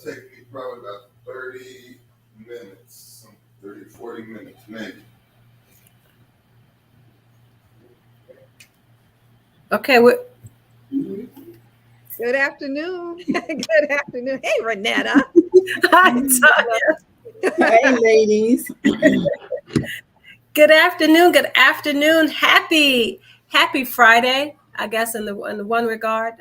take me probably about 30 minutes, 30, 40 minutes, maybe. Okay. Good afternoon. Good afternoon. Hey, Renetta. Hi, Tanya. Hey, ladies. Good afternoon. Good afternoon. Happy Friday. I guess in the one regard.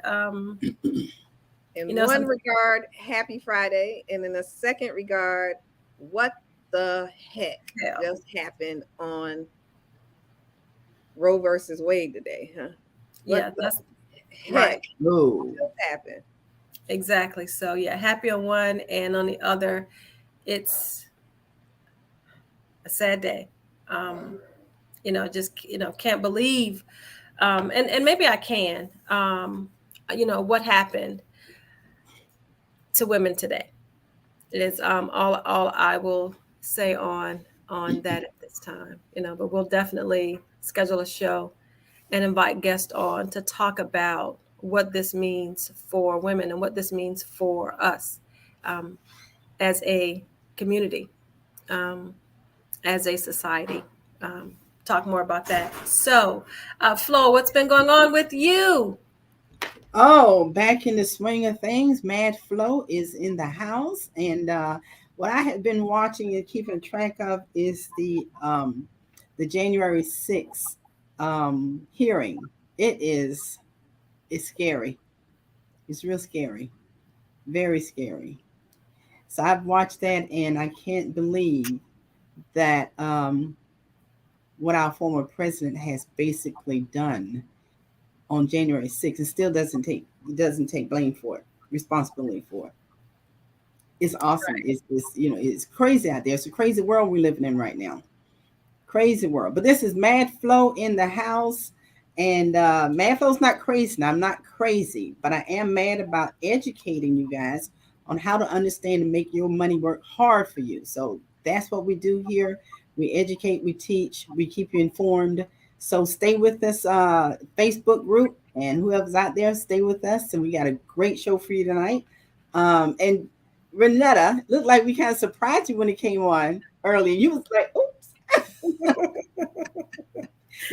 In one regard, happy Friday, and in the second regard, what the heck just happened on Roe versus Wade today, huh? That's right. What just happened? Exactly. So yeah, happy on one, and on the other, it's a sad day. Just can't believe, and maybe I can. What happened to women today. It is all I will say on that at this time. But we'll definitely schedule a show and invite guests on to talk about what this means for women and what this means for us as a community, as a society. Talk more about that. So, Flo, what's been going on with you? Oh, back in the swing of things, Mad Flo is in the house, and what I have been watching and keeping track of is the January 6th hearing. It's scary. It's real scary, very scary. So I've watched that, and I can't believe that what our former president has basically done on January 6th, and still doesn't take blame for it, responsibility for it. It's awesome. Right. It's crazy out there. It's a crazy world we're living in right now. Crazy world. But this is Mad Flo in the house. And Mad Flo's not crazy. Now, I'm not crazy, but I am mad about educating you guys on how to understand and make your money work hard for you. So that's what we do here. We educate, we teach, we keep you informed. So stay with this Facebook group, and whoever's out there, stay with us. And we got a great show for you tonight. And Renetta, looked like we kind of surprised you when it came on earlier. You was like, oops.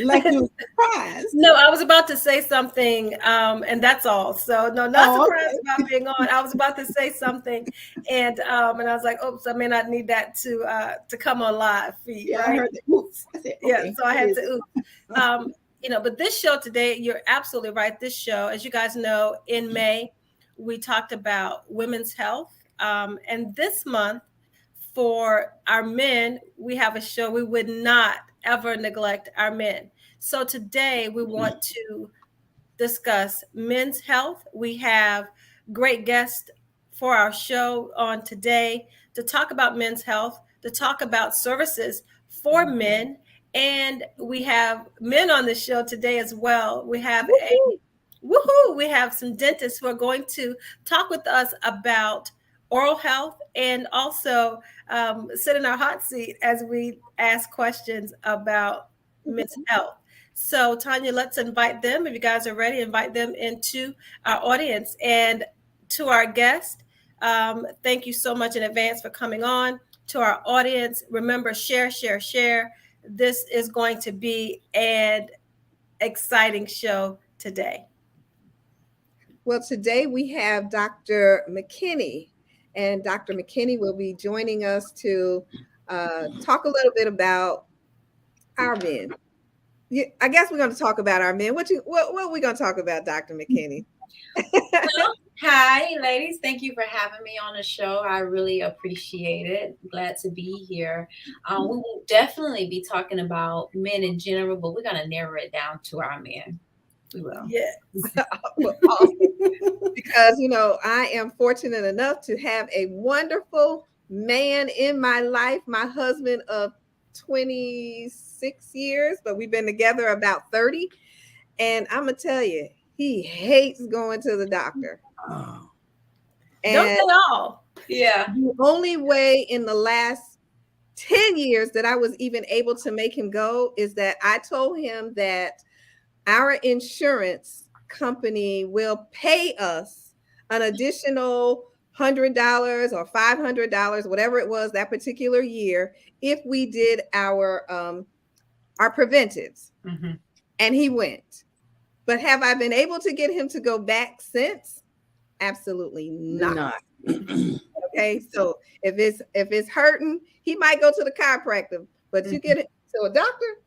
Like you were surprised. No, I was about to say something, and that's all. So no, not surprised about being on. I was about to say something, and I was like, oops, I may not need that to come on live feed. Yeah, right? I heard the oops. I said, okay, yeah, so I had to oops. But this show today, you're absolutely right. This show, as you guys know, in May, we talked about women's health, and this month for our men, we have a show. We would not ever neglect our men. So today we want to discuss men's health. We have great guests for our show on today to talk about men's health, to talk about services for men. And we have men on the show today as well. We have we have some dentists who are going to talk with us about oral health, and also sit in our hot seat as we ask questions about men's health. So, Tanya, let's invite them. If you guys are ready, invite them into our audience. And to our guest, thank you so much in advance for coming on. To our audience, remember, share, share, share. This is going to be an exciting show today. Well, today we have Dr. McKinney, and Dr. McKinney will be joining us to talk a little bit about our men. I guess we're going to talk about our men. What are we going to talk about, Dr. McKinney? Well, hi, ladies. Thank you for having me on the show. I really appreciate it. Glad to be here. We will definitely be talking about men in general, but we're going to narrow it down to our men. We will. Yes. Awesome. Because, I am fortunate enough to have a wonderful man in my life, my husband of 26 years, but we've been together about 30. And I'm going to tell you, he hates going to the doctor. Oh. Don't they all? Yeah. The only way in the last 10 years that I was even able to make him go is that I told him that our insurance company will pay us an additional $100 or $500, whatever it was that particular year, if we did our preventives. Mm-hmm. And he went. But have I been able to get him to go back since? Absolutely not. Okay, so if it's hurting, he might go to the chiropractor, but you get it to a doctor,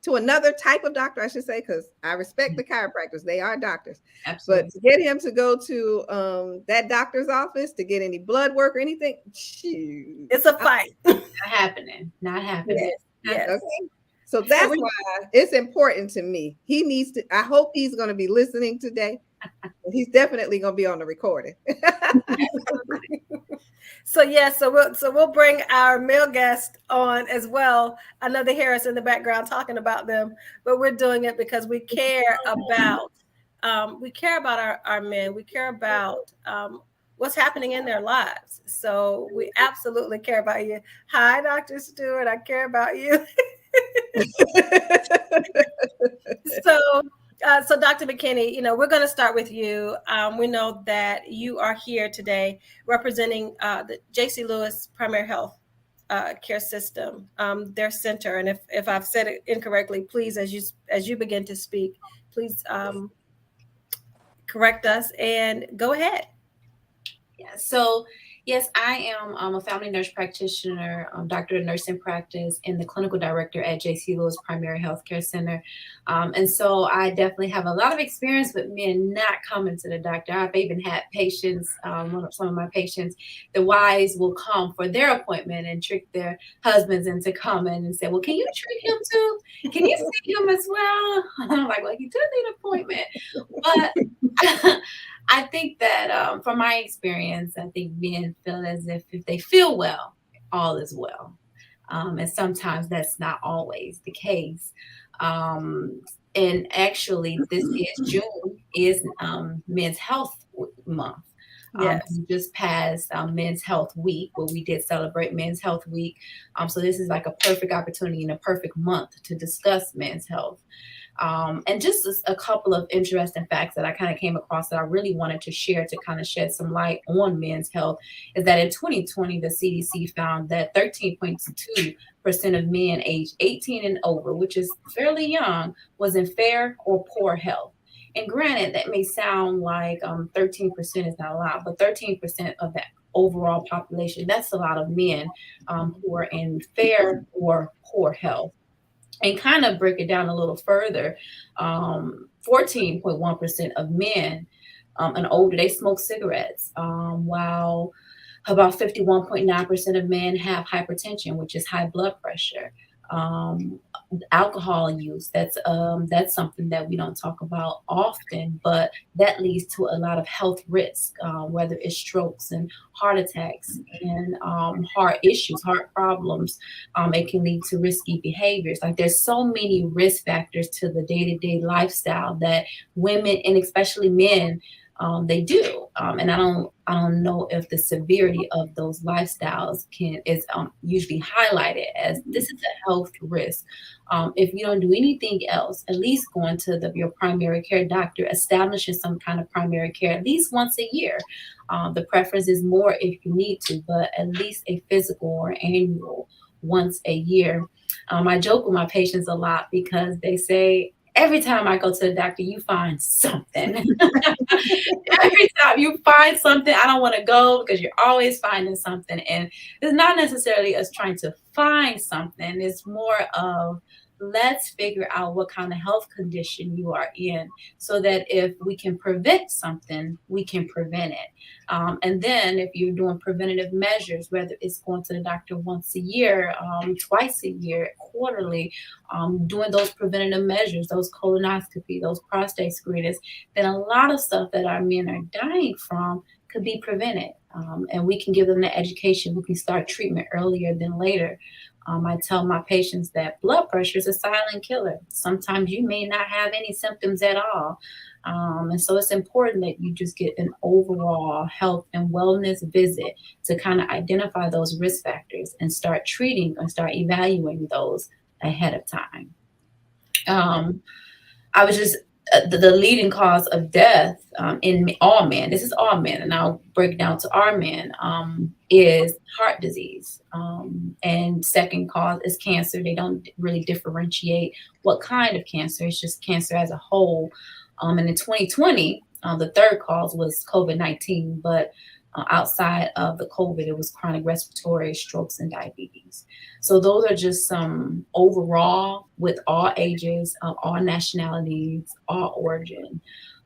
to another type of doctor, I should say, because I respect the chiropractors, they are doctors. Absolutely. But to get him to go to that doctor's office to get any blood work or anything, shoot, It's a fight. Not happening. Not happening. Yes. okay. So that's why it's important to me. He needs to, I hope he's going to be listening today. And he's definitely going to be on the recording. So we'll bring our male guest on as well. I know they hear us in the background talking about them, but we're doing it because we care about our men. We care about what's happening in their lives. So we absolutely care about you. Hi, Dr. Stewart. I care about you. So Dr. McKinney, we're going to start with you. We know that you are here today representing the J.C. Lewis Primary Health Care System, their center. And if I've said it incorrectly, please, as you begin to speak, please correct us and go ahead. Yeah. So yes, I am a family nurse practitioner, doctor of nursing practice, and the clinical director at J.C. Lewis Primary Healthcare Center. And so I definitely have a lot of experience with men not coming to the doctor. I've even had patients, some of my patients, the wives will come for their appointment and trick their husbands into coming and say, well, can you treat him too? Can you see him as well? I'm like, well, he does need an appointment. But I think that from my experience, I think men feel as if they feel well, all is well. And sometimes that's not always the case. And actually, June is Men's Health Month. Yes. We just passed Men's Health Week, where we did celebrate Men's Health Week. So this is like a perfect opportunity and a perfect month to discuss men's health. And just a couple of interesting facts that I kind of came across that I really wanted to share to kind of shed some light on men's health is that in 2020, the CDC found that 13.2% of men aged 18 and over, which is fairly young, was in fair or poor health. And granted, that may sound like 13% is not a lot, but 13% of that overall population, that's a lot of men who are in fair or poor health. And kind of break it down a little further, 14.1% of men and older, they smoke cigarettes, while about 51.9% of men have hypertension, which is high blood pressure. Alcohol use, that's something that we don't talk about often, but that leads to a lot of health risk, whether it's strokes and heart attacks and heart issues, heart problems. It can lead to risky behaviors. Like there's so many risk factors to the day-to-day lifestyle that women and especially men they do, and I don't know if the severity of those lifestyles is usually highlighted as this is a health risk. If you don't do anything else, at least going to your primary care doctor, establishing some kind of primary care at least once a year. The preference is more if you need to, but at least a physical or annual once a year. I joke with my patients a lot because they say, every time I go to the doctor, you find something. Every time you find something, I don't want to go because you're always finding something. And it's not necessarily us trying to find something. It's more of let's figure out what kind of health condition you are in so that if we can prevent something, we can prevent it. And then if you're doing preventative measures, whether it's going to the doctor once a year, twice a year, quarterly, doing those preventative measures, those colonoscopy, those prostate screenings, then a lot of stuff that our men are dying from could be prevented. And we can give them the education. We can start treatment earlier than later. I tell my patients that blood pressure is a silent killer. Sometimes you may not have any symptoms at all. And so it's important that you just get an overall health and wellness visit to kind of identify those risk factors and start treating and start evaluating those ahead of time. I was just the leading cause of death in all men, this is all men, and I'll break down to our men, is heart disease. And second cause is cancer. They don't really differentiate what kind of cancer, it's just cancer as a whole. And in 2020, the third cause was COVID-19, but outside of the COVID, it was chronic respiratory, strokes, and diabetes. So those are just some overall with all ages, all nationalities, all origin.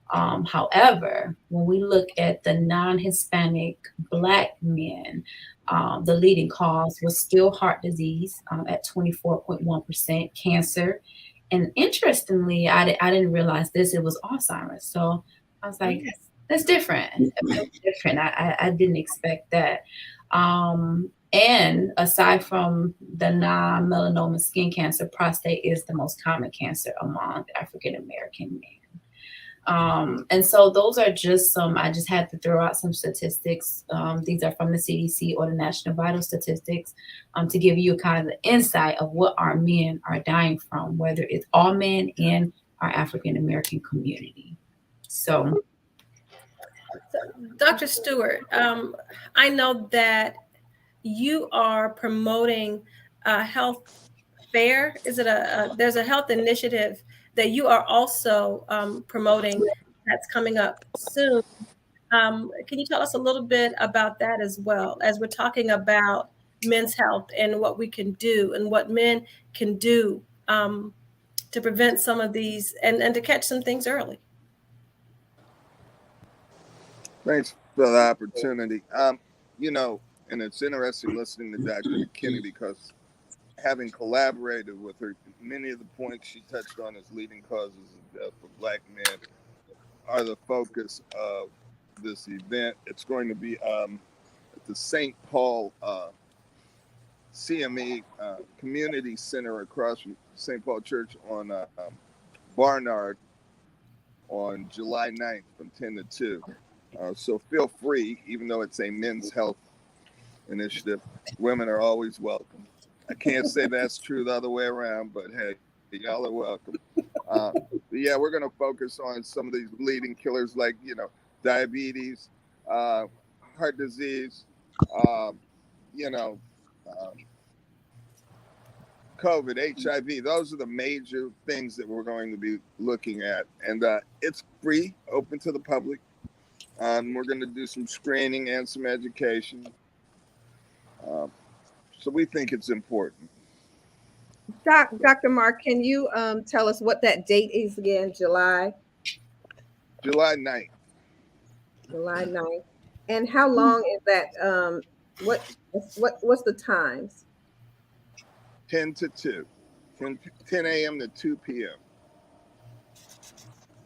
However, when we look at the non-Hispanic Black men, the leading cause was still heart disease at 24.1%, cancer. And interestingly, I didn't realize this, it was Alzheimer's. So I was like, that's different. That's different. I didn't expect that. And aside from the non-melanoma skin cancer, prostate is the most common cancer among African American men. And so those are just some, I just had to throw out some statistics. These are from the CDC or the National Vital Statistics to give you kind of the insight of what our men are dying from, whether it's all men in our African American community. So, Dr. Stewart, I know that you are promoting a health fair. Is it there's a health initiative that you are also promoting that's coming up soon. Can you tell us a little bit about that as well, as we're talking about men's health and what we can do and what men can do to prevent some of these and to catch some things early? Thanks for the opportunity. And it's interesting listening to Dr. McKinney because having collaborated with her, many of the points she touched on as leading causes of death for Black men are the focus of this event. It's going to be at the St. Paul CME Community Center across from St. Paul Church on Barnard on July 9th from 10 to 2. So feel free, even though it's a men's health initiative, women are always welcome. I can't say that's true the other way around, but hey, y'all are welcome. Yeah, we're going to focus on some of these leading killers like, diabetes, heart disease, COVID, HIV. Those are the major things that we're going to be looking at. And it's free, open to the public. We're going to do some screening and some education. So we think it's important. Dr. Mark, can you tell us what that date is again? July 9th. July 9th. And how long is that? What's the times? 10 to 2. 10 a.m. to 2 p.m.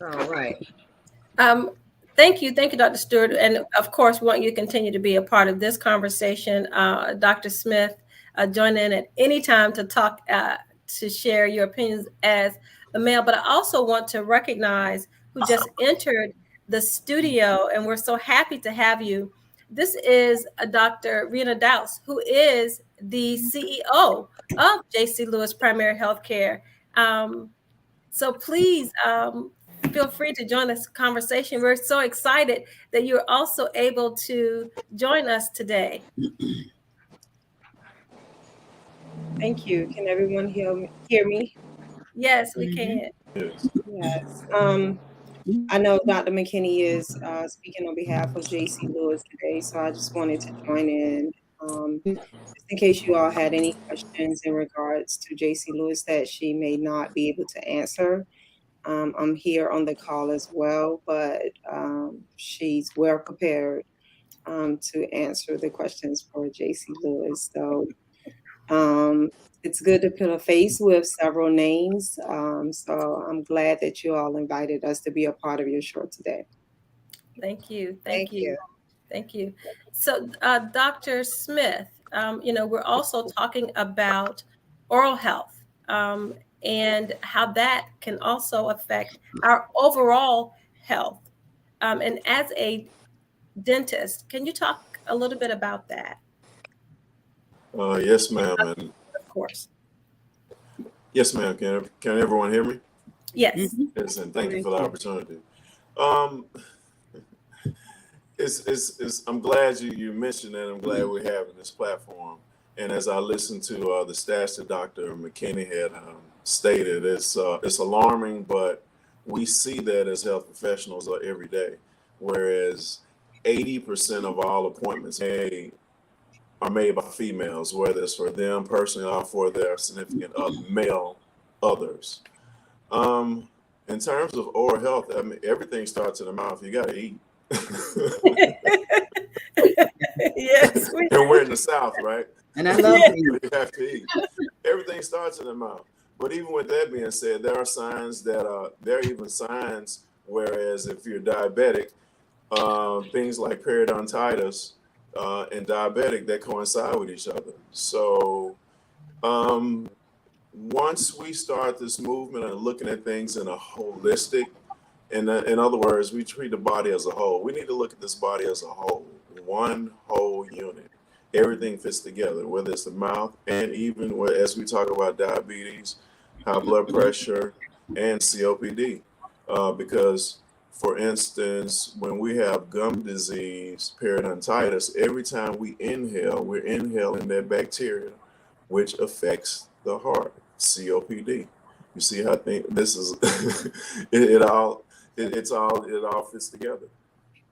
All right. Thank you, Dr. Stewart. And of course, we want you to continue to be a part of this conversation. Dr. Smith, join in at any time to talk, to share your opinions as a male. But I also want to recognize who just entered the studio, and we're so happy to have you. This is Dr. Rena Douse, who is the CEO of J.C. Lewis Primary Healthcare. So please feel free to join this conversation. We're so excited that you're also able to join us today. Thank you. Can everyone hear me? Yes, we can. Yes. I know Dr. McKinney is speaking on behalf of J.C. Lewis today, so I just wanted to join in. Just in case you all had any questions in regards to J.C. Lewis that she may not be able to answer. I'm here on the call as well, but she's well prepared to answer the questions for J.C. Lewis. So it's good to put a face with several names. So I'm glad that you all invited us to be a part of your show today. Thank you. Thank you. So, Dr. Smith, we're also talking about oral health and how that can also affect our overall health. And as a dentist, can you talk a little bit about that? Yes, ma'am. Of course. Yes, ma'am. Can everyone hear me? Yes. Mhm. Yes, and thank you Thank for the you. opportunity. Um, it's I'm glad you mentioned that. I'm glad we're having this platform. And as I listened to the stats that Dr. McKinney had stated, it's alarming, but we see that as health professionals every day. Whereas 80% of all appointments are made by females, whether it's for them personally or for their significant male others. Um, in terms of oral health, I mean, everything starts in the mouth. You got to eat. Yes. And we're in the South, right? And I love Yeah. to You have to eat. Everything starts in the mouth. But even with that being said, there are signs there are even signs. Whereas if you're diabetic, things like periodontitis and diabetic that coincide with each other. So um, once we start this movement and looking at things in a holistic, in other words, we treat the body as a whole. We need to look at this body as a whole, one whole unit. Everything fits together, whether it's the mouth and even as we talk about diabetes, high blood pressure, and COPD. Because, for instance, when we have gum disease, periodontitis, every time we inhale, we're inhaling that bacteria, which affects the heart. COPD. You see how this is it all it all fits together.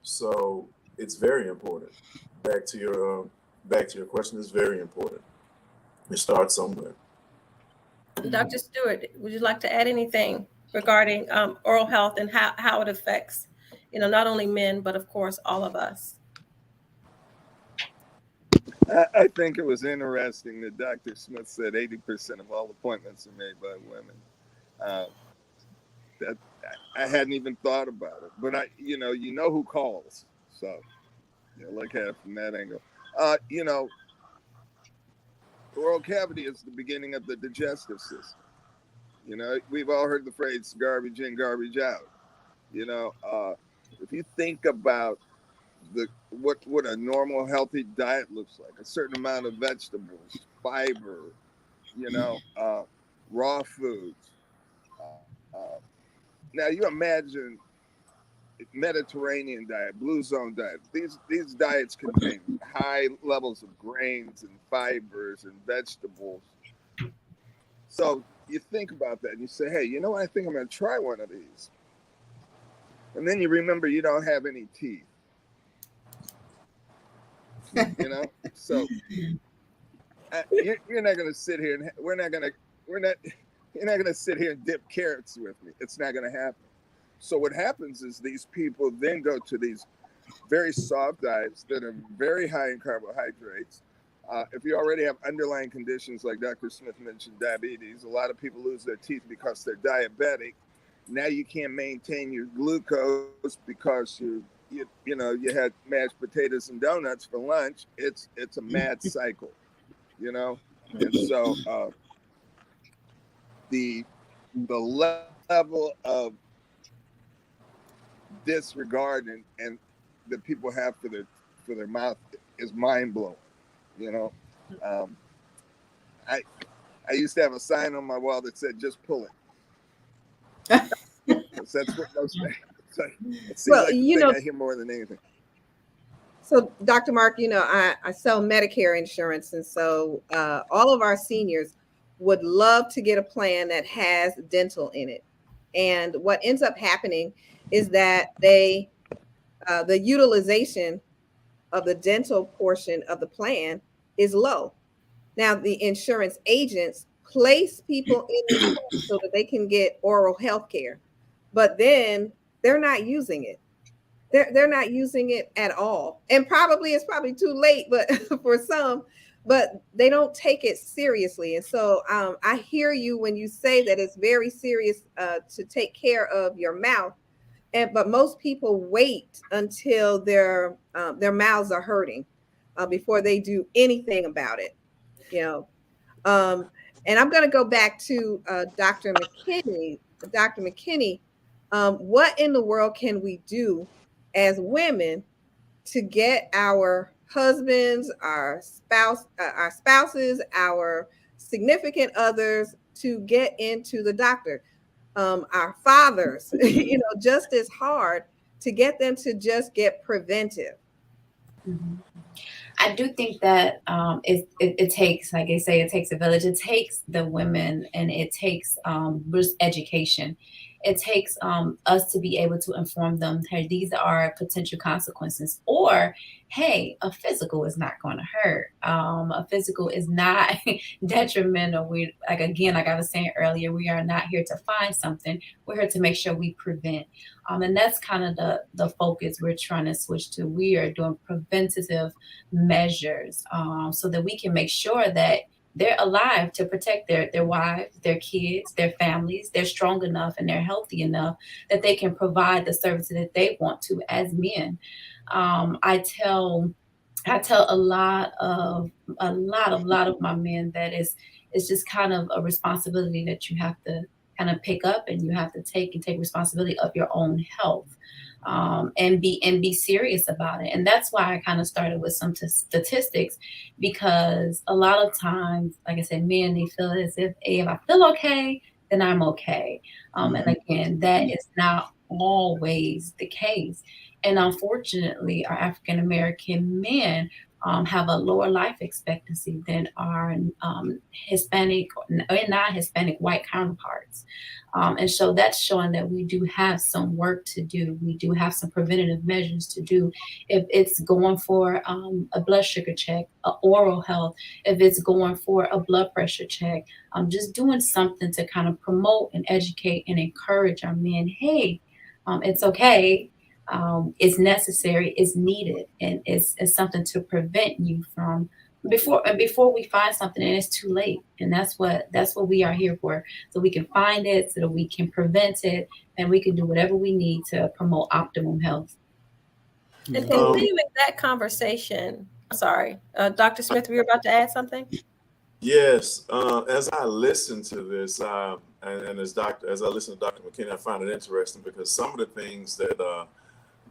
So it's very important. Back to your question, is very important. It starts somewhere. Dr. Stewart, would you like to add anything regarding oral health and how it affects, not only men, but of course, all of us? I think it was interesting that Dr. Smith said 80% of all appointments are made by women. That I hadn't even thought about it, but you know who calls, so look at it from that angle. The oral cavity is the beginning of the digestive system. We've all heard the phrase "garbage in, garbage out." If you think about what a normal healthy diet looks like, a certain amount of vegetables, fiber, raw foods. Now you imagine Mediterranean diet, blue zone diet. These diets contain high levels of grains and fibers and vegetables. So you think about that and you say, hey, I think I'm going to try one of these. And then you remember you don't have any teeth. So you're not going to sit here and you're not going to sit here and dip carrots with me. It's not going to happen. So what happens is these people then go to these very soft diets that are very high in carbohydrates. If you already have underlying conditions like Dr. Smith mentioned, diabetes, a lot of people lose their teeth because they're diabetic. Now you can't maintain your glucose because you had mashed potatoes and donuts for lunch. It's a mad cycle, and so the level of disregard and that people have for their mouth is mind blowing. I used to have a sign on my wall that said "Just pull it." That's what most things. It seems like the thing I hear more than anything. So, Dr. Mark, I sell Medicare insurance, and so all of our seniors would love to get a plan that has dental in it. And what ends up happening is that the utilization of the dental portion of the plan is low. Now, the insurance agents place people in this plan so that they can get oral health care, but then they're not using it. They're not using it at all. And it's probably too late, but for some, but they don't take it seriously. And so I hear you when you say that it's very serious to take care of your mouth. But most people wait until their mouths are hurting before they do anything about it. And I'm going to go back to Dr. McKinney. Dr. McKinney, what in the world can we do as women to get our husbands, our spouses, our significant others to get into the doctor? our fathers, just as hard to get them to just get preventive. Mhm. I do think that it takes, like I say, it takes a village. It takes the women, and it takes just education. It takes us to be able to inform them, hey, these are potential consequences, or hey, a physical is not going to hurt. A physical is not detrimental. We, like, again, like I was saying earlier, we are not here to find something. We're here to make sure we prevent. And that's kind of the focus we're trying to switch to. We are doing preventative measures so that we can make sure that they're alive to protect their wives, their kids, their families. They're strong enough and they're healthy enough that they can provide the services that they want to as men. I tell a lot of my men that it's just kind of a responsibility that you have to kind of pick up, and you have to take responsibility of your own health, and be serious about it. And that's why I kind of started with some statistics, because a lot of times, like I said, men, they feel as if, hey, if I feel okay, then I'm okay. And again, that is not always the case. And unfortunately, our African American men have a lower life expectancy than our Hispanic or non-Hispanic white counterparts. And so that's showing that we do have some work to do. We do have some preventative measures to do. If it's going for a blood sugar check, oral health, if it's going for a blood pressure check, just doing something to kind of promote and educate and encourage our men. Hey, it's okay. It's necessary, it's needed, and it's something to prevent you from before we find something and it's too late. And that's what we are here for, so we can find it, so that we can prevent it, and we can do whatever we need to promote optimum health. And continuing that conversation, sorry, Dr. Smith, we were about to add something. Yes, as I listen to this, and as I listen to Dr. McKinney, I find it interesting because some of the things that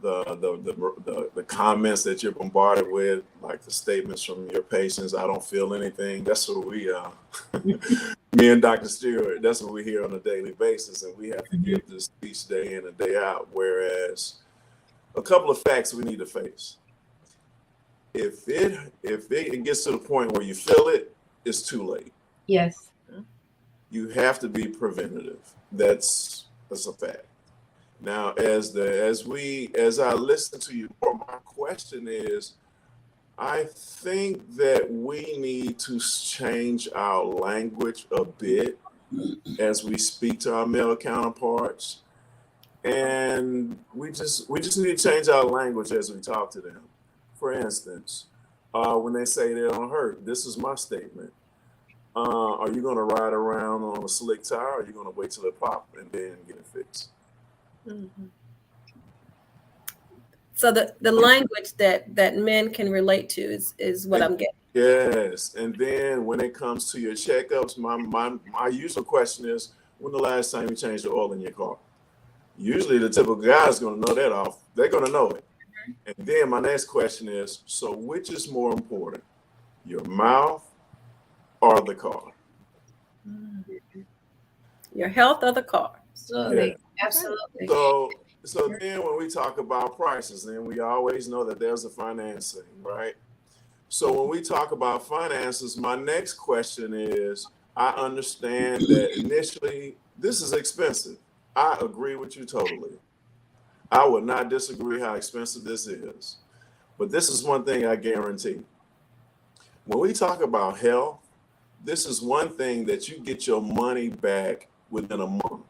the comments that you're bombarded with, like the statements from your patients, I don't feel anything. That's what we me and Dr. Stewart, that's what we hear on a daily basis, and we have to give this each day in and day out. Whereas a couple of facts we need to face. If it gets to the point where you feel it, it's too late. Yes. You have to be preventative. That's a fact. Now, as I listen to you more, my question is, I think that we need to change our language a bit as we speak to our male counterparts, and we just need to change our language as we talk to them. For instance, when they say they don't hurt, this is my statement. Are you going to ride around on a slick tire, or are you going to wait till it pop and then get it fixed? Mm-hmm. So the language that men can relate to is what I'm getting. Yes, and then when it comes to your checkups, my usual question is, when the last time you changed the oil in your car? Usually the typical guy is going to know that off. They're going to know it. And then my next question is, so which is more important, your mouth or the car? Your health or the car? Absolutely. Yeah. Absolutely. So then when we talk about prices, then we always know that there's a financing, right? So when we talk about finances, my next question is, I understand that initially this is expensive. I agree with you totally. I would not disagree how expensive this is. But this is one thing I guarantee. When we talk about health, this is one thing that you get your money back within a month.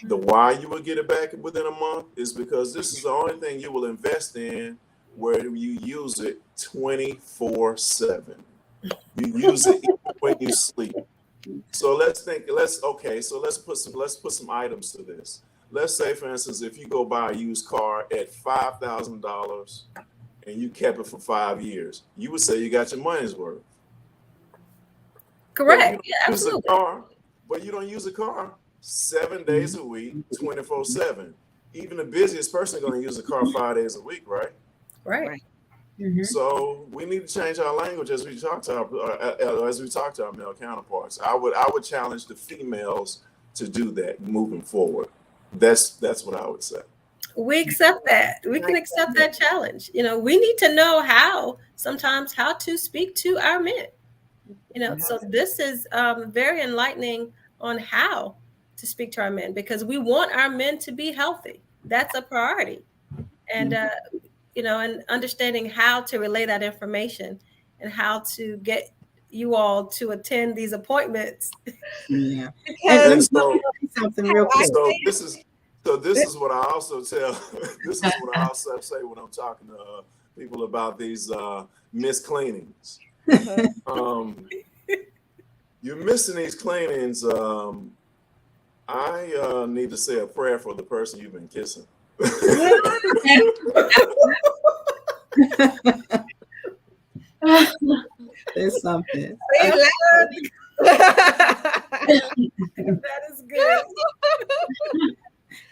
The why you will get it back within a month is because this is the only thing you will invest in where you use it 24/7. You use it even when you sleep. So let's put some items to this. Let's say, for instance, if you go buy a used car at $5,000 and you kept it for 5 years, you would say you got your money's worth. Correct. Yeah, absolutely. But you don't use a car 7 days a week, 24/7. Even the busiest person is going to use a car 5 days a week, right? Right. Mm-hmm. So we need to change our language as we talk to our male counterparts. I would challenge the females to do that moving forward. That's what I would say. We accept that. We can accept that challenge. We need to know sometimes how to speak to our men. So this is very enlightening on how to speak to our men, because we want our men to be healthy. That's a priority. And, and understanding how to relay that information and how to get you all to attend these appointments. Yeah. And so, something real quick. So this is what I also tell. This is what I also say when I'm talking to people about these miscleanings. You're missing these cleanings. I need to say a prayer for the person you've been kissing. There's something. That is good.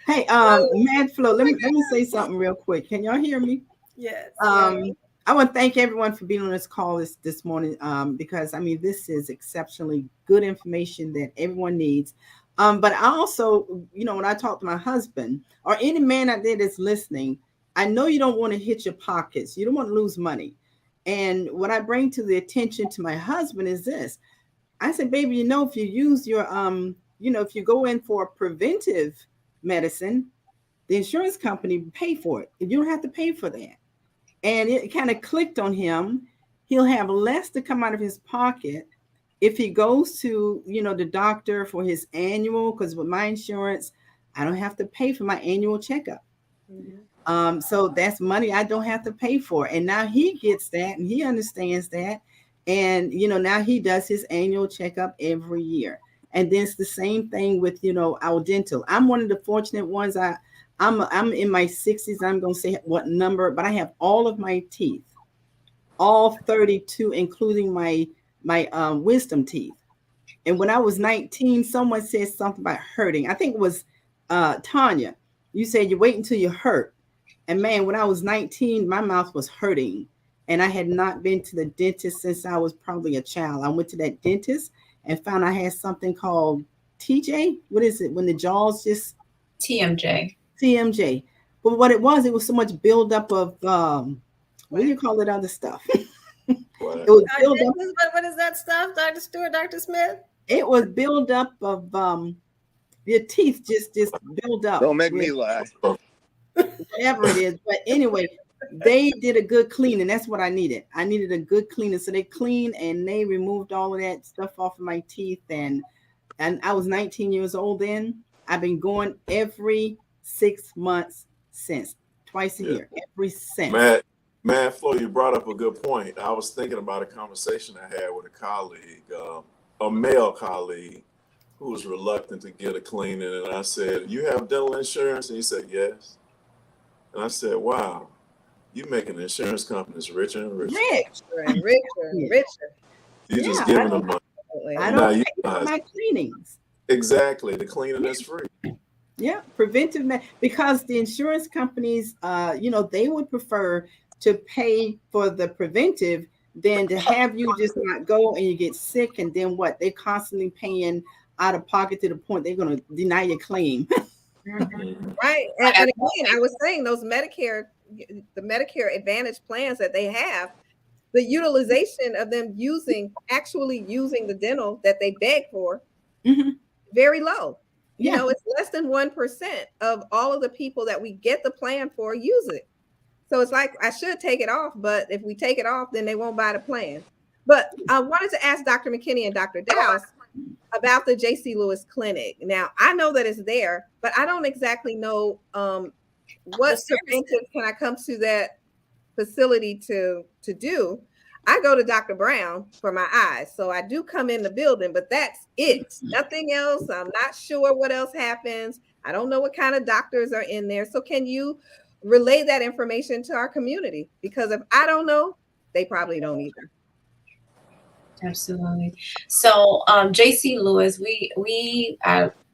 Hey, Mad Flow, let me say something real quick. Can y'all hear me? Yes. I want to thank everyone for being on this call this morning, because this is exceptionally good information that everyone needs. But I also, when I talk to my husband or any man out there that's listening, I know you don't want to hit your pockets. You don't want to lose money. And what I bring to the attention to my husband is this. I said, baby, if you use your, if you go in for preventive medicine, the insurance company pay for it. You don't have to pay for that. And it kind of clicked on him. He'll have less to come out of his pocket if he goes to, the doctor for his annual, because with my insurance, I don't have to pay for my annual checkup. Mm-hmm. So that's money I don't have to pay for. And now he gets that and he understands that. And, now he does his annual checkup every year. And then it's the same thing with, our dental. I'm one of the fortunate ones. I'm in my 60s. I'm going to say what number, but I have all of my teeth, all 32, including my wisdom teeth. And when I was 19, someone said something about hurting. I think it was Tanya. You said you wait until you hurt. And man, when I was 19, my mouth was hurting. And I had not been to the dentist since I was probably a child. I went to that dentist and found I had something called TJ. What is it? When the jaws just... TMJ. But what it was so much buildup of, what do you call it, other stuff? It was build up. What is that stuff, Dr. Stewart, Dr. Smith? It was buildup of your teeth just build up. Don't make me laugh. Whatever it is. But anyway, they did a good cleaning. That's what I needed. I needed a good cleaning. So they cleaned and they removed all of that stuff off of my teeth. And I was 19 years old then. I've been going every 6 months since, twice a year, every since. Mad Flow, you brought up a good point. I was thinking about a conversation I had with a colleague, a male colleague, who was reluctant to get a cleaning. And I said, "You have dental insurance?" And he said, "Yes." And I said, "Wow, you're making insurance companies richer and richer. Richer. You're just giving them money. I don't pay for my cleanings. Exactly. The cleaning is free. Yeah, preventive, because the insurance companies, they would prefer to pay for the preventive than to have you just not go and you get sick, and then what? They're constantly paying out of pocket to the point they're going to deny your claim. Right. And again, I was saying those the Medicare Advantage plans that they have, the utilization of them actually using the dental that they beg for, very low. Yeah. It's less than 1% of all of the people that we get the plan for use it. So it's like, I should take it off, but if we take it off, then they won't buy the plan. But I wanted to ask Dr. McKinney and Dr. Dowse about the J.C. Lewis Clinic. Now, I know that it's there, but I don't exactly know what preventive can I come to that facility to do. I go to Dr. Brown for my eyes. So I do come in the building, but that's it. Nothing else. I'm not sure what else happens. I don't know what kind of doctors are in there. So can you relay that information to our community? Because if I don't know, they probably don't either. Absolutely. So J.C. Lewis,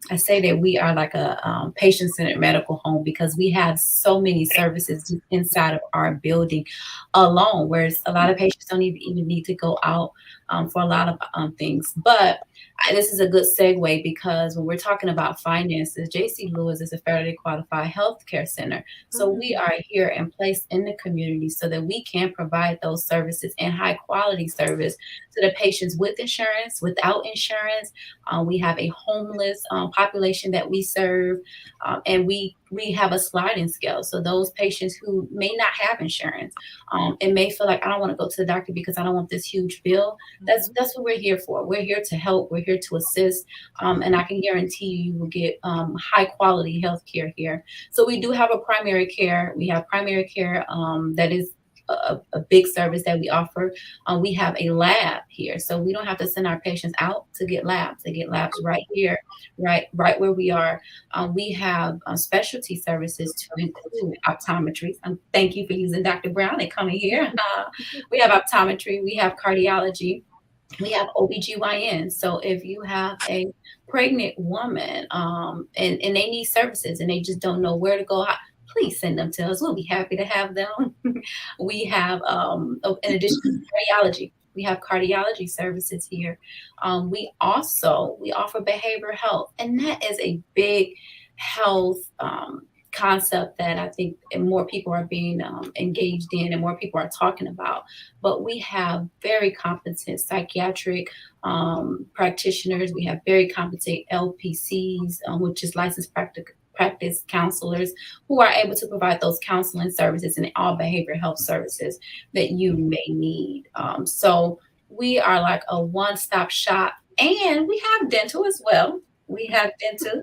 I say that we are like a patient-centered medical home because we have so many services inside of our building alone, whereas a lot of patients don't even need to go out for a lot of things. But this is a good segue, because when we're talking about finances, J.C. Lewis is a federally qualified healthcare center. So we are here and placed in the community so that we can provide those services and high quality service to the patients with insurance, without insurance. We have a homeless population that we serve, and we have a sliding scale. So those patients who may not have insurance and may feel like, I don't want to go to the doctor because I don't want this huge bill. That's what we're here for. We're here to help. We're here to assist. And I can guarantee you will get high quality health care here. So we do have a primary care. We have primary care that is a big service that we offer. We have a lab here, so we don't have to send our patients out to get labs. They get labs right here, right where we are. We have specialty services to include optometry. Thank you for using Dr. Brown and coming here. We have optometry. We have cardiology. We have OBGYN. So if you have a pregnant woman and they need services and they just don't know where to go, please send them to us. We'll be happy to have them. We have, in addition to cardiology, we have cardiology services here. We offer behavioral health, and that is a big health concept that I think more people are being engaged in and more people are talking about. But we have very competent psychiatric practitioners. We have very competent LPCs, which is licensed practice counselors, who are able to provide those counseling services and all behavioral health services that you may need. So we are like a one-stop shop, and we have dental as well. We have dental.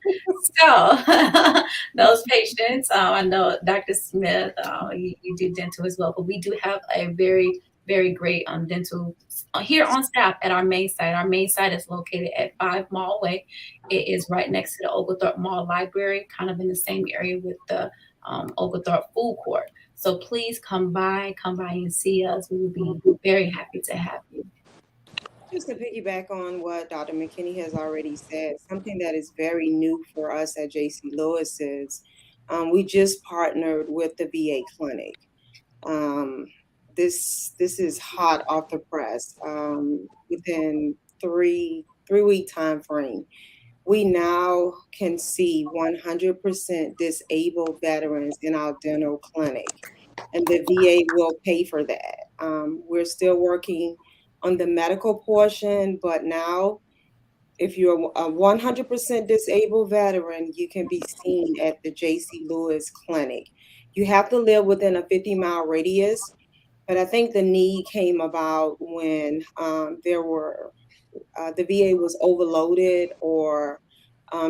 So those patients, I know Dr. Smith, you do dental as well, but we do have a very, very great dental here on staff at our main site. Our main site is located at 5 Mall Way. It is right next to the Oglethorpe Mall Library, kind of in the same area with the Oglethorpe Food Court. So please come by and see us. We will be very happy to have you. Just to piggyback on what Dr. McKinney has already said, something that is very new for us at J.C. Lewis is we just partnered with the VA clinic. This is hot off the press. Within 3-week time frame, we now can see 100% disabled veterans in our dental clinic, and the VA will pay for that. We're still working on the medical portion, but now if you're a 100% disabled veteran, you can be seen at the J.C. Lewis Clinic. You have to live within a 50-mile radius, but I think the need came about when the VA was overloaded, or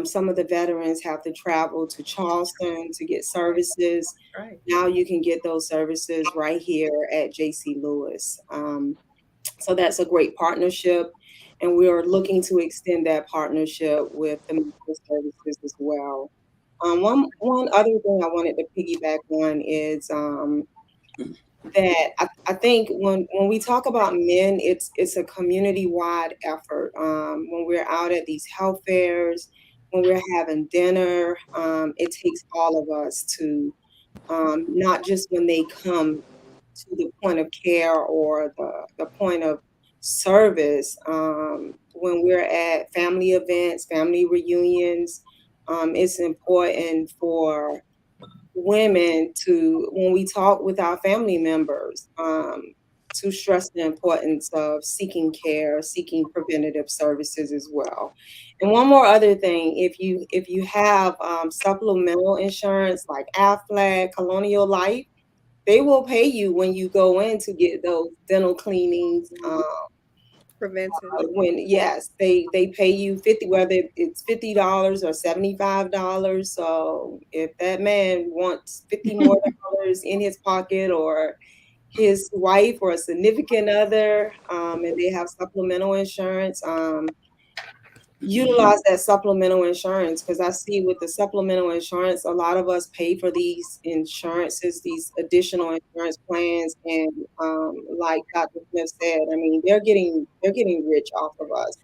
some of the veterans have to travel to Charleston to get services. Right. Now you can get those services right here at J.C. Lewis. So that's a great partnership, and we are looking to extend that partnership with the medical services as well. One other thing I wanted to piggyback on is that I think when we talk about men, it's a community-wide effort. When we're out at these health fairs, when we're having dinner, it takes all of us to, not just when they come to the point of care or the point of service, when we're at family events, family reunions, it's important for women to, when we talk with our family members, to stress the importance of seeking care, seeking preventative services as well. And one more other thing, if you have supplemental insurance like Aflac, Colonial Life, they will pay you when you go in to get those dental cleanings. Preventive. Yes, they pay you whether it's $50 or $75. So if that man wants $50 more in his pocket, or his wife or a significant other, and they have supplemental insurance, utilize that supplemental insurance, because I see with the supplemental insurance, a lot of us pay for these insurances, these additional insurance plans, and like Dr. Smith said, I mean, they're getting rich off of us,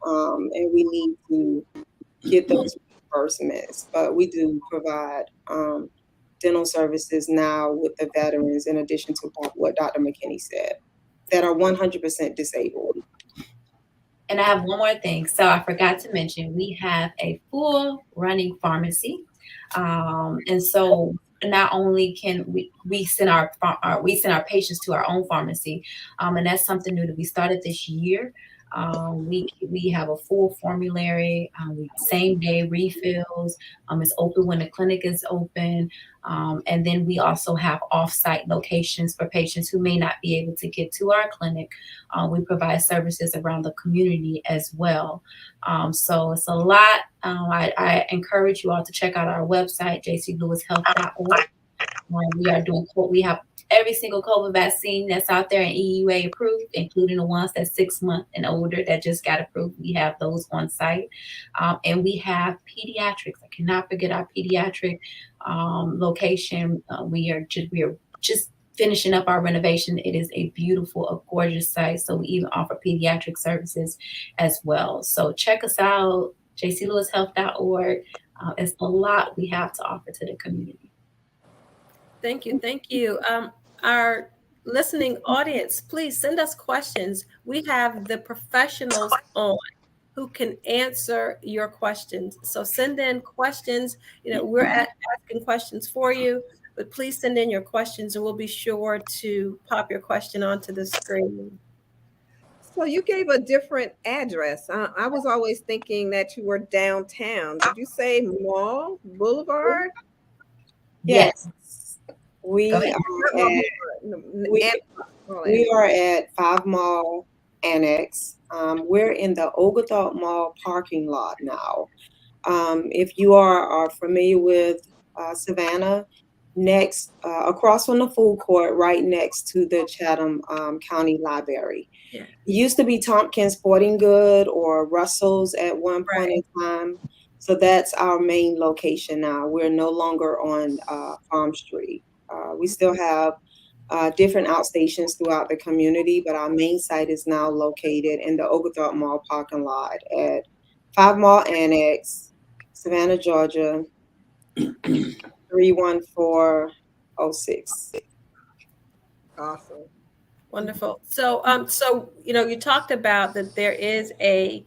and we need to get those reimbursements. But we do provide dental services now with the veterans, in addition to what Dr. McKinney said, that are 100% disabled. And I have one more thing. So I forgot to mention, we have a full running pharmacy. And so not only can we send our patients to our own pharmacy, and that's something new that we started this year. We have a full formulary, same day refills. It's open when the clinic is open. And then we also have off-site locations for patients who may not be able to get to our clinic. We provide services around the community as well. So it's a lot. I encourage you all to check out our website, jclewishealth.org. We have every single COVID vaccine that's out there and EUA approved, including the ones that's 6 months and older that just got approved. We have those on site. And we have pediatrics. I cannot forget our pediatric location. We are just finishing up our renovation. It is a beautiful, a gorgeous site. So we even offer pediatric services as well. So check us out, jclewishealth.org. It's a lot we have to offer to the community. Thank you. Thank you. Our listening audience, please send us questions. We have the professionals on who can answer your questions. So send in questions. We're asking questions for you, but please send in your questions and we'll be sure to pop your question onto the screen. So you gave a different address. I was always thinking that you were downtown. Did you say Mall Boulevard? Yes. We are at 5 Mall Annex. We're in the Oglethorpe Mall parking lot now. If you are familiar with Savannah, next across from the food court, right next to the Chatham County Library. Yeah. It used to be Tompkins Sporting Good or Russell's at one point in time. So that's our main location now. We're no longer on Farm Street. We still have different outstations throughout the community, but our main site is now located in the Oglethorpe Mall parking lot at 5 Mall Annex, Savannah, Georgia, 31406. Awesome. Wonderful. So, you talked about that there is a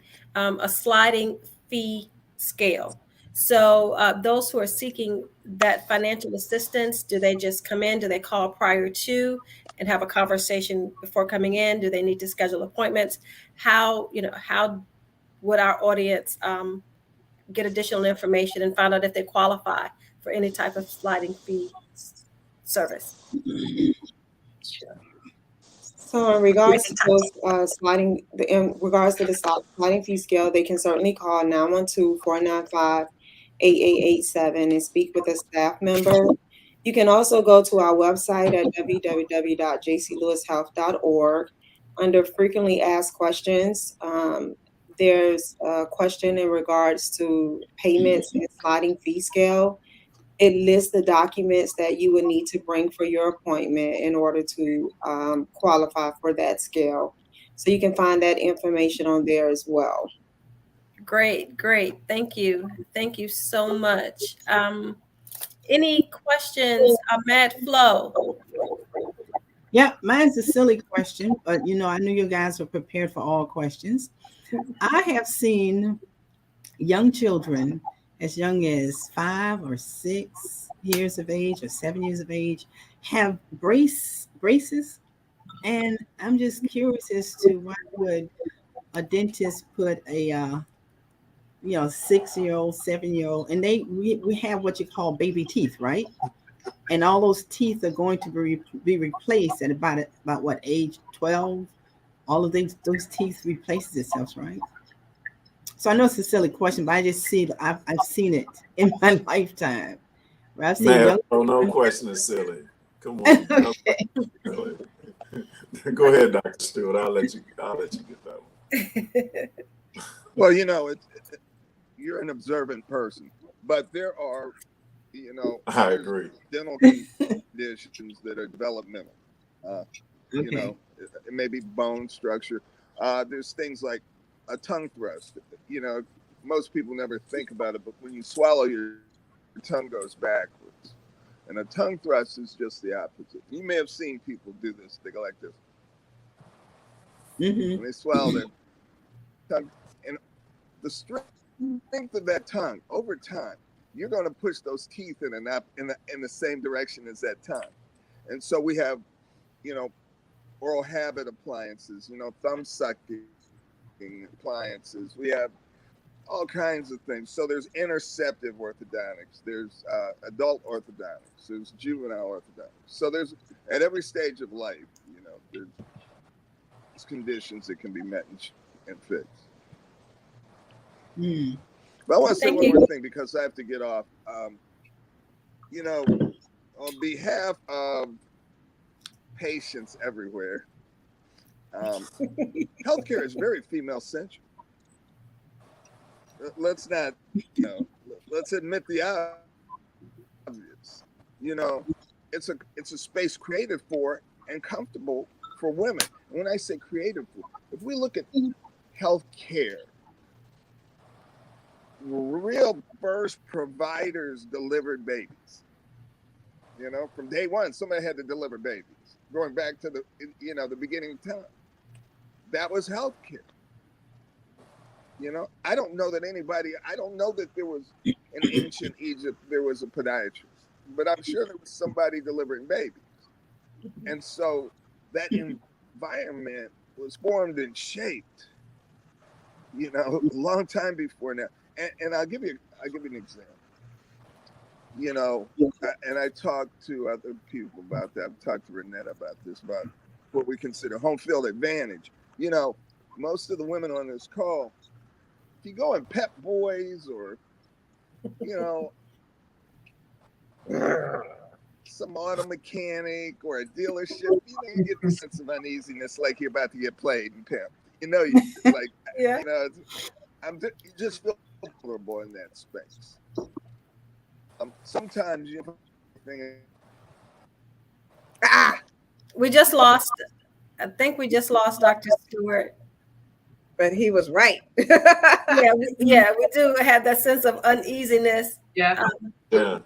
sliding fee scale. So those who are seeking that financial assistance, do they just come in? Do they call prior to and have a conversation before coming in? Do they need to schedule appointments? How would our audience get additional information and find out if they qualify for any type of sliding fee service? Sure. So in regards to those sliding fee scale, they can certainly call 912-495-8887 and speak with a staff member. You can also go to our website at www.jclewishealth.org. Under frequently asked questions, there's a question in regards to payments and sliding fee scale. It lists the documents that you would need to bring for your appointment in order to qualify for that scale. So you can find that information on there as well. Great. Thank you. Thank you so much. Any questions, Matt Flo? Yeah, mine's a silly question, but I knew you guys were prepared for all questions. I have seen young children as young as 5 or 6 years of age or 7 years of age have braces. And I'm just curious as to why would a dentist put a 6-year-old, 7-year-old, and we have what you call baby teeth, right? And all those teeth are going to be replaced at about what age? 12. All of those teeth replaces itself, right? So I know it's a silly question, but I just see I've seen it in my lifetime. Where I've seen no question is silly. Come on. Okay. Go ahead, Dr. Stewart. I'll let you get that one. Well, you're an observant person, but there are, I agree. dental conditions that are developmental. It may be bone structure. There's things like a tongue thrust. Most people never think about it, but when you swallow, your tongue goes backwards. And a tongue thrust is just the opposite. You may have seen people do this. They go like this. Mm-hmm. When they swallow, their tongue, and the strength of that tongue over time, you're going to push those teeth in the same direction as that tongue. And so we have, oral habit appliances, thumb sucking appliances. We have all kinds of things. So there's interceptive orthodontics, there's adult orthodontics, there's juvenile orthodontics. So there's, at every stage of life, there's conditions that can be met and fixed. But I want to say one more thing because I have to get off. On behalf of patients everywhere, healthcare is very female centric. Let's not, let's admit the obvious. It's a space created for and comfortable for women. And when I say creative, if we look at healthcare, real first providers delivered babies. From day one, somebody had to deliver babies. Going back to the beginning of time, that was healthcare. I don't know that there was in ancient Egypt there was a podiatrist, but I'm sure there was somebody delivering babies. And so that environment was formed and shaped, a long time before now. And I'll give you an example. And I talked to other people about that. I've talked to Renetta about this, about what we consider home field advantage. Most of the women on this call, if you go in Pep Boys or, some auto mechanic or a dealership, you get the sense of uneasiness like you're about to get played and pimped. You like, yeah. You just feel vulnerable in that space. Sometimes you think, we just lost. I think we just lost Dr. Stewart. But he was right. We do have that sense of uneasiness. Yeah. Yeah.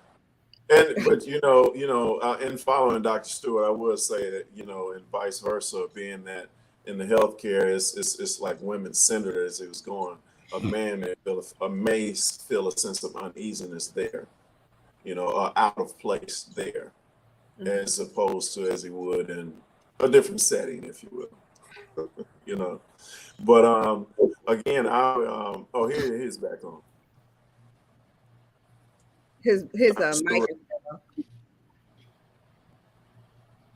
But in following Dr. Stewart, I would say that and vice versa, being that in the healthcare it's like women centered as it was going. A man may feel a sense of uneasiness there, out of place there, as opposed to as he would in a different setting, if you will. But again, here's back on. His mic is off.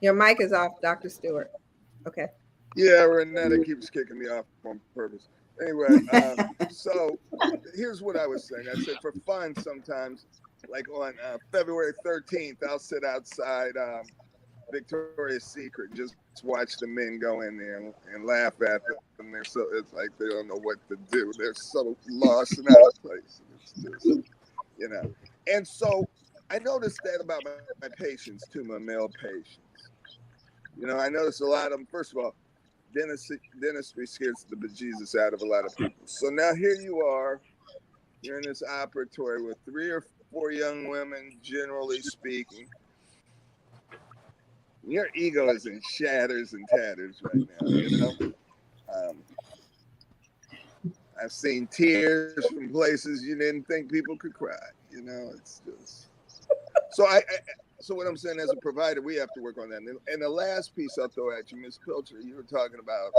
Your mic is off, Dr. Stewart. Okay. Yeah, Renetta keeps kicking me off on purpose. Anyway, so here's what I was saying. I said for fun sometimes, like on February 13th, I'll sit outside Victoria's Secret and just watch the men go in there and laugh at them. It's like they don't know what to do. They're so lost and out of place. It's just, And so I noticed that about my patients too, my male patients. I noticed a lot of them, first of all, dentistry scares the bejesus out of a lot of people. So now here you are, you're in this operatory with 3 or 4 young women, generally speaking. Your ego is in shatters and tatters right now, I've seen tears from places you didn't think people could cry. It's just so what I'm saying, as a provider, we have to work on that. And the last piece I'll throw at you, Ms. Pilcher, you were talking about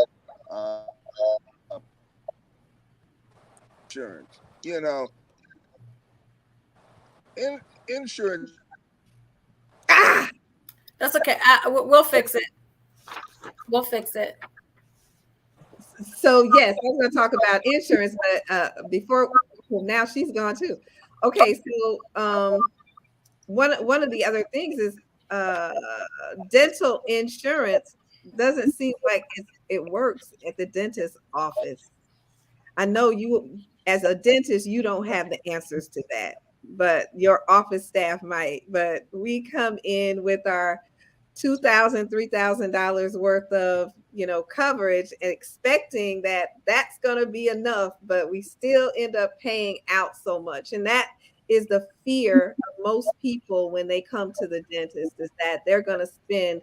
insurance. Insurance. That's okay. We'll fix it. We'll fix it. So yes, I was going to talk about insurance, but now she's gone too. Okay, so one of the other things is dental insurance doesn't seem like it works at the dentist's office. I know you, as a dentist, you don't have the answers to that, but your office staff might. But we come in with our $2,000, $3,000 worth of coverage, expecting that that's going to be enough, but we still end up paying out so much, and that is the fear of most people when they come to the dentist, is that they're going to spend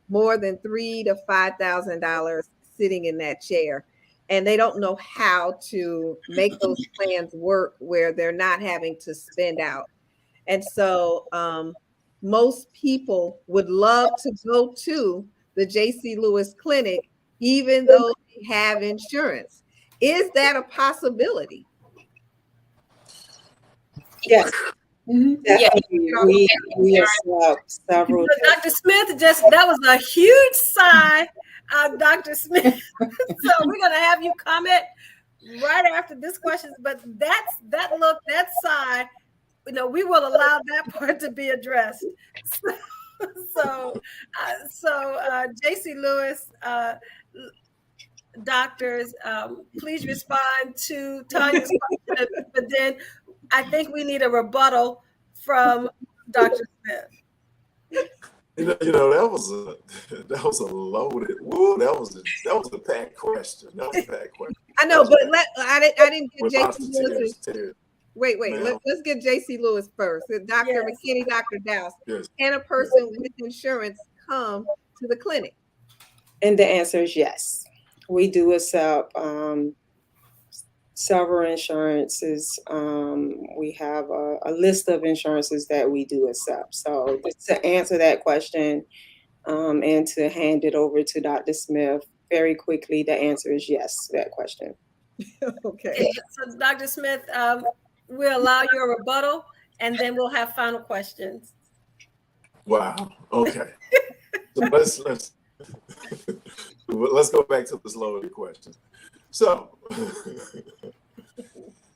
more than $3,000 to $5,000 sitting in that chair. and they don't know how to make those plans work where they're not having to spend out. And so most people would love to go to the JC Lewis Clinic, even though they have insurance. Is that a possibility? Yes, Yeah. definitely. We accept several. Dr. Smith, that was a huge sigh, Dr. Smith. So we're gonna have you comment right after this question. But that sigh, we will allow that part to be addressed. So JC Lewis, doctors, please respond to Tanya's question, but then I think we need a rebuttal from Dr. Smith. That was a loaded. Woo, that was a packed question. That was a packed question. I know, but I didn't get Without JC the Lewis. tears. Wait. Ma'am. Let's get JC Lewis first. Dr. Yes. McKinney, Dr. Dowse. Yes. Can a person with insurance come to the clinic? And the answer is yes. We do accept several insurances. We have a list of insurances that we do accept. So to answer that question and to hand it over to Dr. Smith very quickly, the answer is yes to that question. Okay. So Dr. Smith, we'll allow your rebuttal and then we'll have final questions. Wow. Okay. So let's go back to this loaded question. So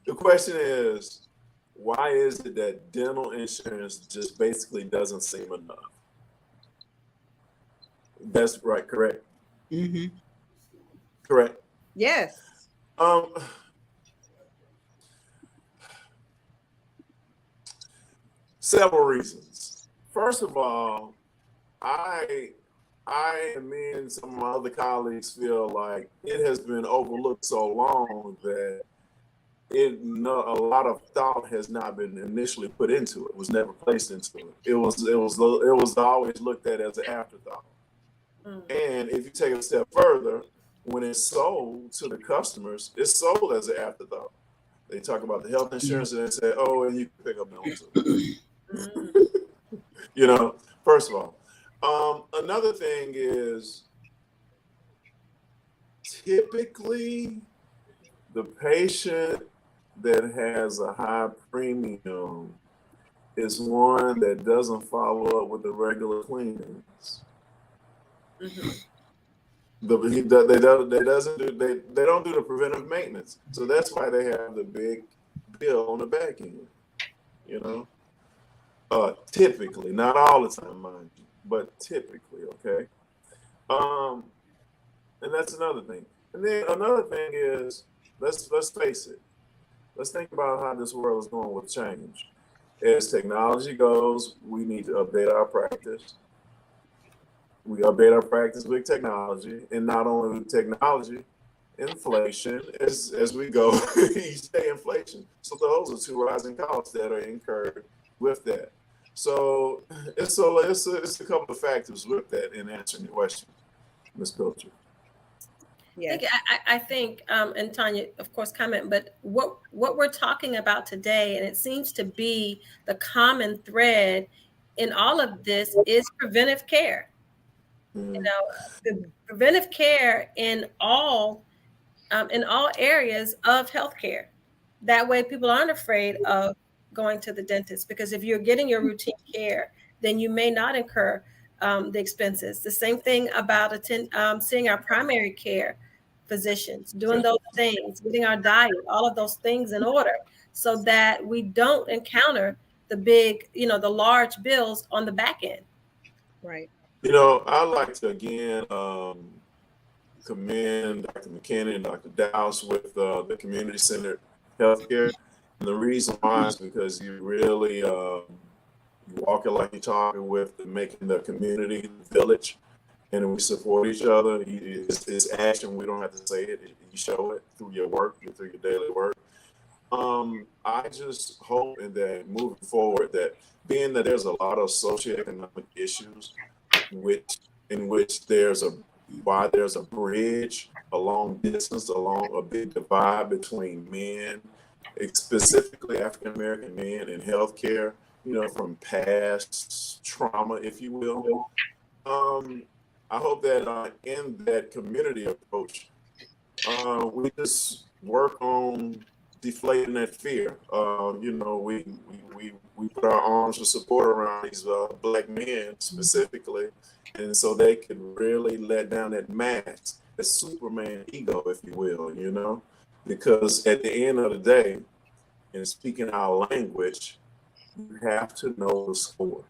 the question is, why is it that dental insurance just basically doesn't seem enough? That's right, correct? Mm-hmm. Correct. Yes. Several reasons. First of all, I and me and some of my other colleagues feel like it has been overlooked so long that a lot of thought has not been initially put into it. Was never placed into it. It was always looked at as an afterthought. And if you take it a step further, when it's sold to the customers, it's sold as an afterthought. They talk about the health insurance and they say, "Oh, and you can pick up mental too." First of all. Another thing is typically the patient that has a high premium is one that doesn't follow up with the regular cleanings. Mm-hmm. They don't do the preventive maintenance, so that's why they have the big bill on the back end. Typically, not all the time, mind you, but typically, okay. And that's another thing. And then another thing is, let's face it. Let's think about how this world is going with change. As technology goes, we need to update our practice. We update our practice with technology, and not only with technology, inflation as we go each day, inflation. So those are two rising costs that are incurred with that. So it's a couple of factors with that in answering your question, Ms. Pilcher. Yeah. I think, and Tanya, of course, comment, but what we're talking about today, and it seems to be the common thread in all of this, is preventive care. Mm-hmm. The preventive care in all areas of healthcare. That way, people aren't afraid of going to the dentist, because if you're getting your routine care, then you may not incur the expenses. The same thing about seeing our primary care physicians, doing those things, getting our diet, all of those things in order, so that we don't encounter the big, the large bills on the back end. Right. I'd like to again commend Dr. McKinney and Dr. Dowse with the community-centered healthcare. And the reason why is because you really you walk it like you're talking with making the community the village, and we support each other. It's action. We don't have to say it. You show it through your work, through your daily work. I just hope that moving forward, that there's a lot of socioeconomic issues in which there's a why there's a bridge, a long distance, along a big divide between men, specifically African American men in healthcare, from past trauma, if you will. I hope that in that community approach, we just work on deflating that fear. We put our arms of support around these Black men specifically, and so they can really let down that mask, the Superman ego, if you will, because at the end of the day, in speaking our language, you have to know the score.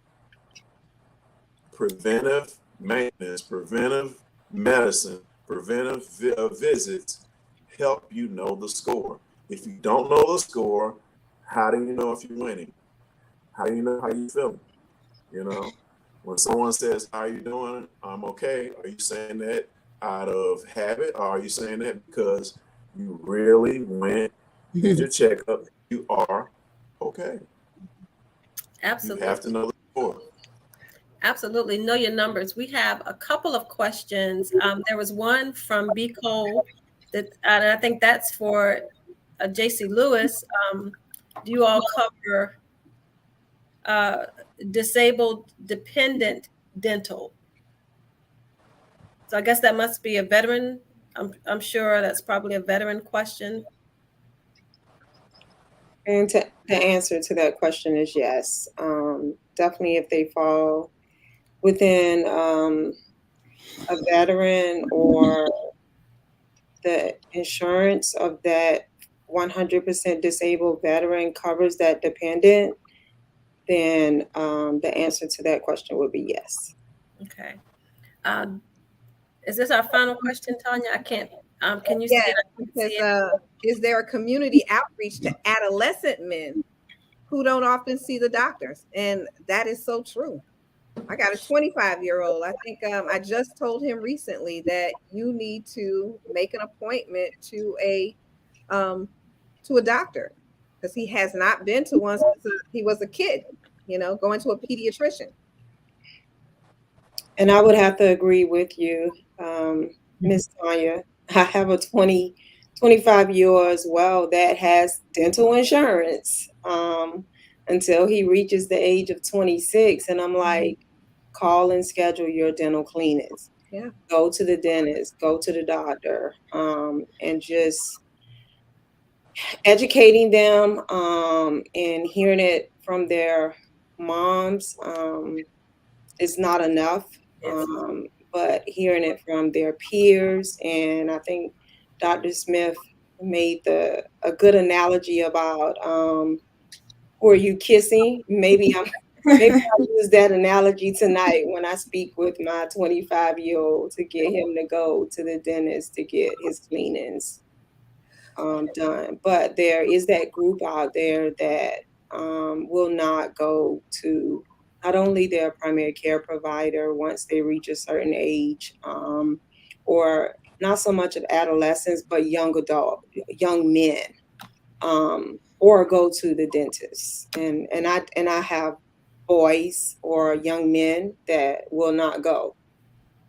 Preventive maintenance, preventive medicine, preventive visits help you know the score. If you don't know the score, how do you know if you're winning? How do you know how you're feeling? When someone says, "How are you doing?" "I'm okay." Are you saying that out of habit, or are you saying that because you really went, did your checkup, you are okay? Absolutely. You have to know the score. Absolutely. Know your numbers. We have a couple of questions. There was one from B. Cole and I think that's for J.C. Lewis. Do you all cover disabled dependent dental? So I guess that must be a veteran. I'm sure that's probably a veteran question. And the answer to that question is yes. Definitely if they fall within a veteran or the insurance of that 100% disabled veteran covers that dependent, then the answer to that question would be yes. Okay. Is this our final question, Tanya? I can't. Can you see it? Because is there a community outreach to adolescent men who don't often see the doctors? And that is so true. I got a 25-year-old. I think I just told him recently that you need to make an appointment to a doctor because he has not been to one since he was a kid, going to a pediatrician. And I would have to agree with you, Ms. Tanya. I have a 25-year-old as well that has dental insurance until he reaches the age of 26. And I'm like, call and schedule your dental cleanings. Yeah. Go to the dentist, go to the doctor, and just educating them and hearing it from their moms is not enough. But hearing it from their peers, and I think Dr. Smith made a good analogy about who are you kissing? Maybe I'll use that analogy tonight when I speak with my 25-year-old to get him to go to the dentist to get his cleanings done. But there is that group out there that will not go to not only their primary care provider once they reach a certain age, or not so much of adolescents, but young men, or go to the dentist. And I have boys or young men that will not go,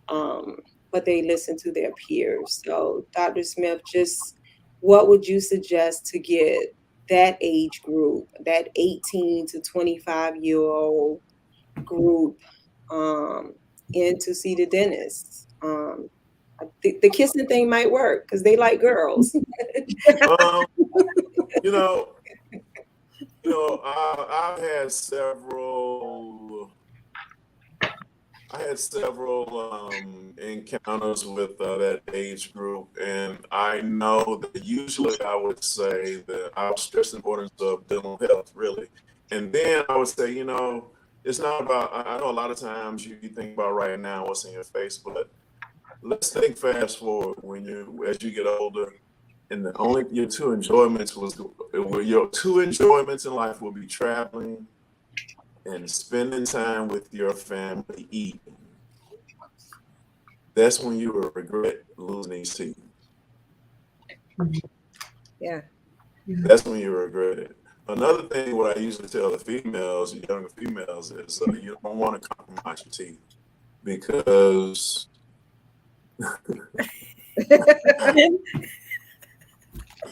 but they listen to their peers. So Dr. Smith, just what would you suggest to get that age group, that 18 to 25-year-old group, in to see the dentist? The kissing thing might work because they like girls. I've had several encounters with that age group, and I know that usually I would say that I would stress the importance of dental health, really. And then I would say, it's not about, I know a lot of times you think about right now what's in your face, but let's think fast forward as you get older, and your two enjoyments in life will be traveling and spending time with your family eating. That's when you will regret losing these teeth. Yeah. That's when you regret it. Another thing, what I usually tell the females, younger females, is you don't want to compromise your teeth, because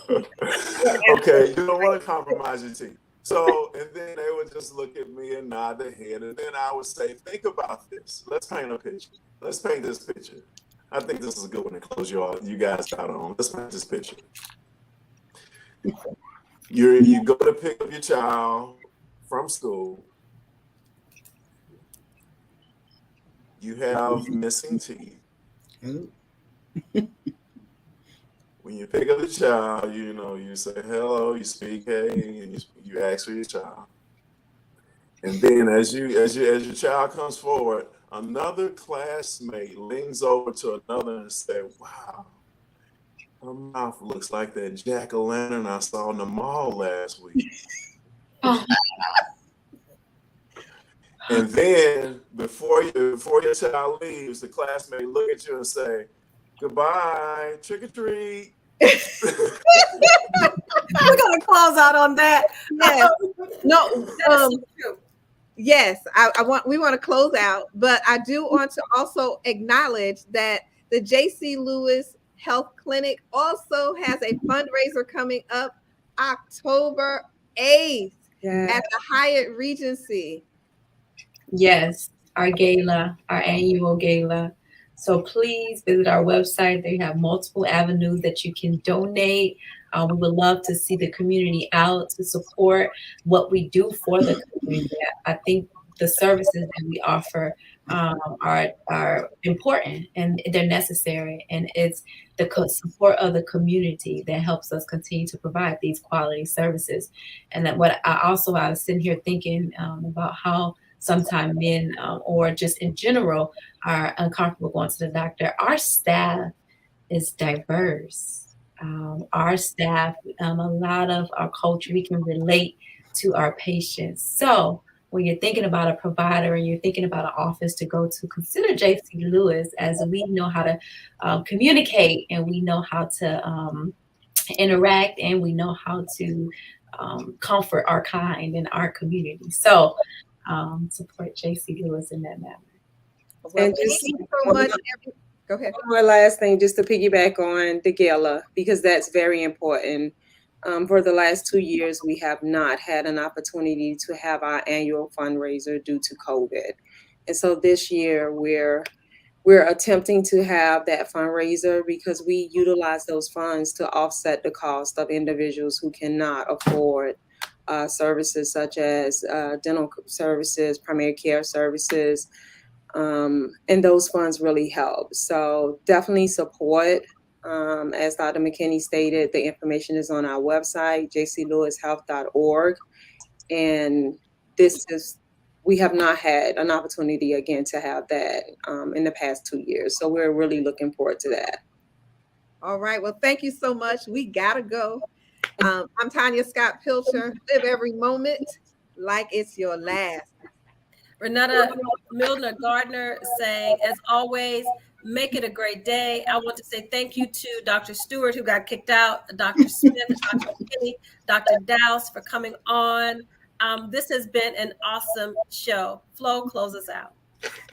Okay, you don't want to compromise your team. So, and then they would just look at me and nod their head, and then I would say, think about this. Let's paint a picture. Let's paint this picture. I think this is a good one to close you guys out on. Let's paint this picture. You go to pick up your child from school. You have missing teeth. When you pick up the child, you say hello, you speak hey, and you ask for your child. And then as your child comes forward, another classmate leans over to another and say, "Wow, her mouth looks like that jack-o'-lantern I saw in the mall last week." And then before your child leaves, the classmate look at you and say, "Goodbye, trick or treat." We're gonna close out on that. Yes. No. That is so true. Yes, we want to close out, but I do want to also acknowledge that the J.C. Lewis Health Clinic also has a fundraiser coming up October 8th at the Hyatt Regency. Yes, our gala, our annual gala. So please visit our website. They have multiple avenues that you can donate. We would love to see the community out to support what we do for the community. I think the services that we offer are important and they're necessary. And it's the support of the community that helps us continue to provide these quality services. And that I was sitting here thinking about how sometimes men or just in general are uncomfortable going to the doctor. Our staff is diverse. Our staff, a lot of our culture, we can relate to our patients. So when you're thinking about a provider and you're thinking about an office to go to, consider J.C. Lewis, as we know how to communicate and we know how to interact and we know how to comfort our kind in our community. So support J.C. Lewis in that manner. Well, And thank just you so much. Go ahead. one more last thing, just to piggyback on the gala, because that's very important. For the last 2 years, we have not had an opportunity to have our annual fundraiser due to COVID. And so this year we're attempting to have that fundraiser because we utilize those funds to offset the cost of individuals who cannot afford services such as dental services, primary care services, and those funds really help. So definitely support. As Dr. McKinney stated, the information is on our website, jclewishealth.org. And we have not had an opportunity again to have that in the past 2 years. So we're really looking forward to that. All right. Well, thank you so much. We gotta go. I'm Tanya Scott Pilcher. Live every moment like it's your last. Renata Milner Gardner saying, as always, make it a great day. I want to say thank you to Dr. Stewart, who got kicked out, Dr. Smith, Dr. McKinney, Dr. Dowse for coming on. This has been an awesome show. Flo, close us out.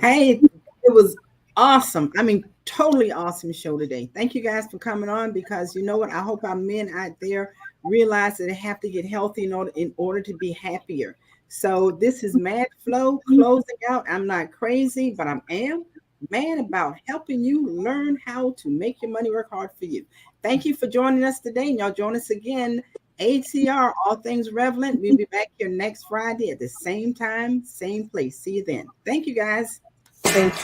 Hey, it was awesome. I mean, totally awesome show today. Thank you guys for coming on, because you know what? I hope our men out there realize that they have to get healthy in order to be happier. So this is Mad Flo closing out. I'm not crazy, but I am mad about helping you learn how to make your money work hard for you. Thank you for joining us today. And y'all join us again. ATR, All Things Relevant. We'll be back here next Friday at the same time, same place. See you then. Thank you, guys. Thank you.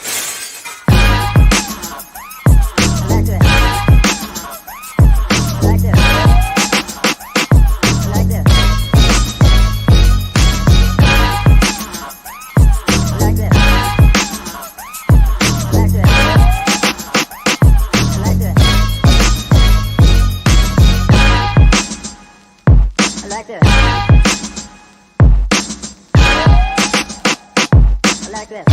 Like this.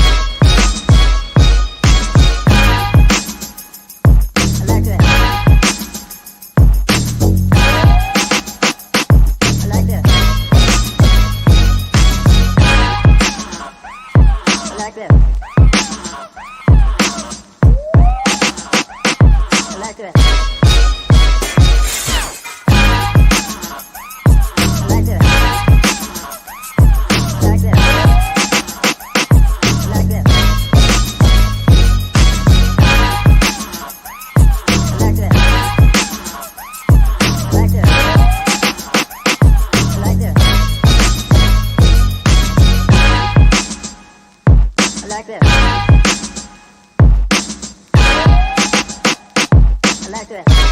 to